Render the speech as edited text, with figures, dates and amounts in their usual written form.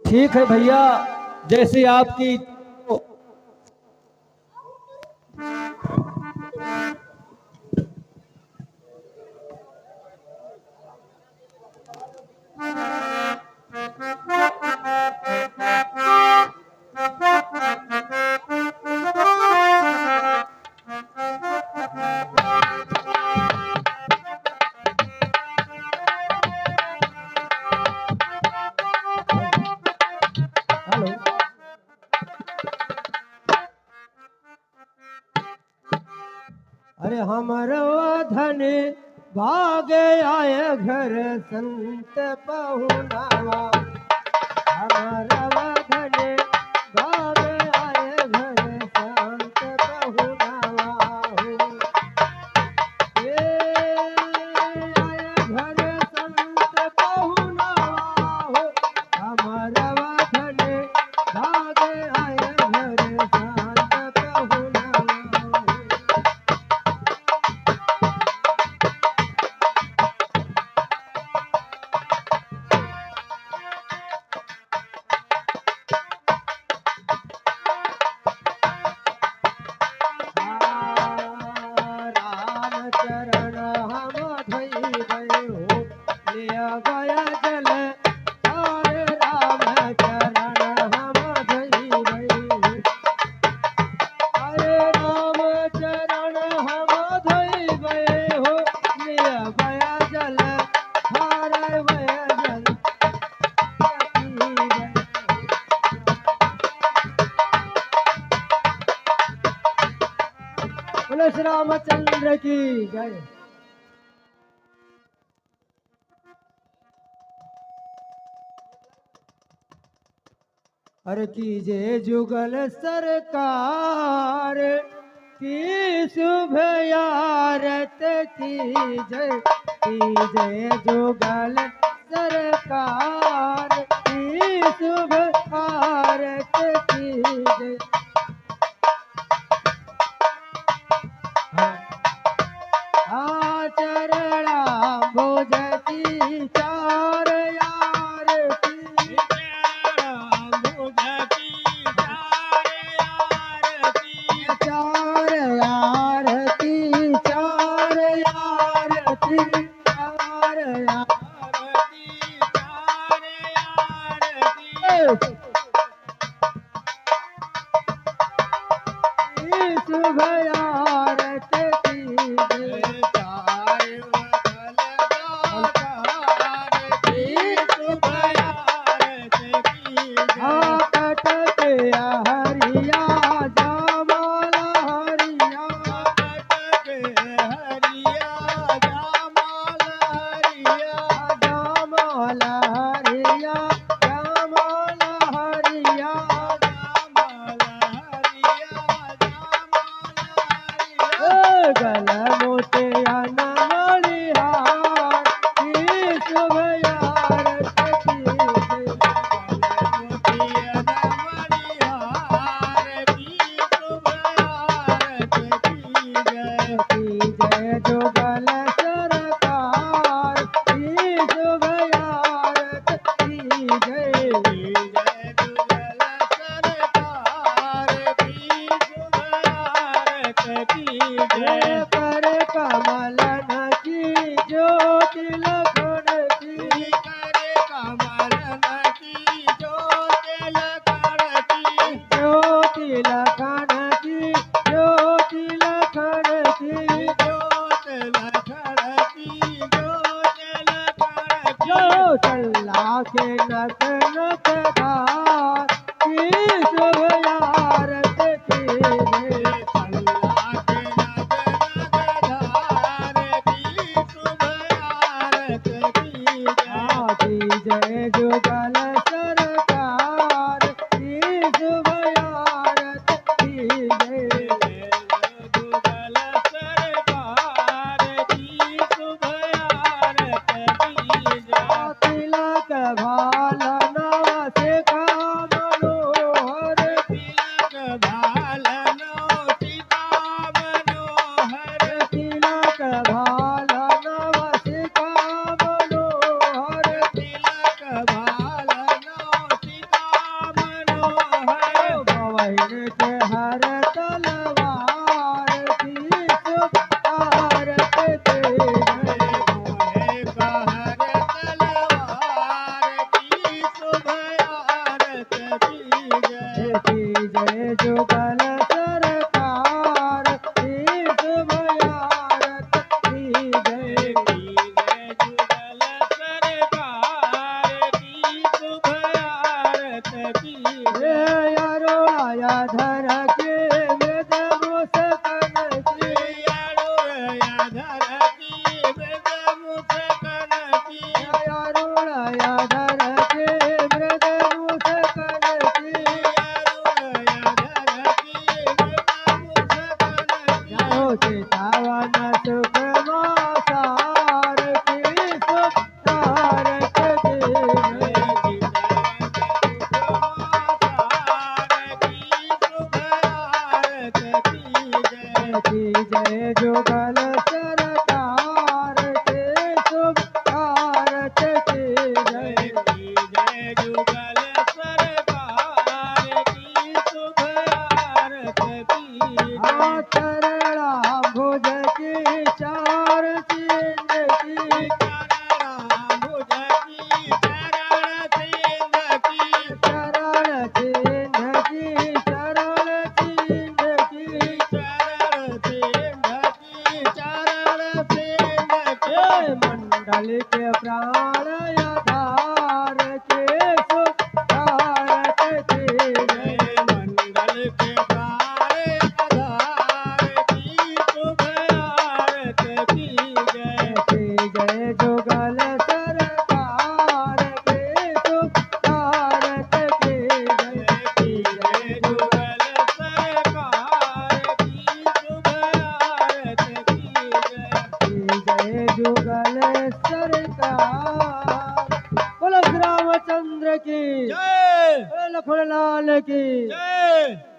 ठीक है भैया, जैसे आपकी। हेलो। अरे हमारो धन भाग आय घर संत पहुनावा। हमारा धन भाग आय घर संत पहुनावा हो। ये आय घर संत पहुनावा हो। हमारा धन भाग आय घर संत पहुनावा हो। राम चरण हम धोई गए हो, लिया गया जल और राम चरण हम धोई गए हो। अरे राम चरण हम धोई गए हो, लिया गया जल और वह जल पी गए। बोलो श्री रामचंद्र की जय। अरे कीजे जुगल सरकार की शुभ यारत कीजे। कीजे जुगल सरकार की शुभ आरत कीजे। आचरणा भोजती चार आरती। चार आरती चार आरती चार आरती। शुभ आरत कीजे। कटक हरिया जामाला हरिया। जामाला हरिया जामाला हरिया। गल मोतिया नमणिहार की शुभ आरत कीजे। कीजे जुगल सरकार की शुभ आरत कीजे। कर कमलन की ज्योति लखन की। ज्योति लखन की ज्योति लखन की। जो चल्ला के नक नक धार की शुभ आरत कीजे। जय जुगल सरकार की शुभ आरत कीजे। तिलक भाल नव शिखा जुगल सरकार। बोलो श्री रामचंद्र की जय बोलो लखन लाल की जय।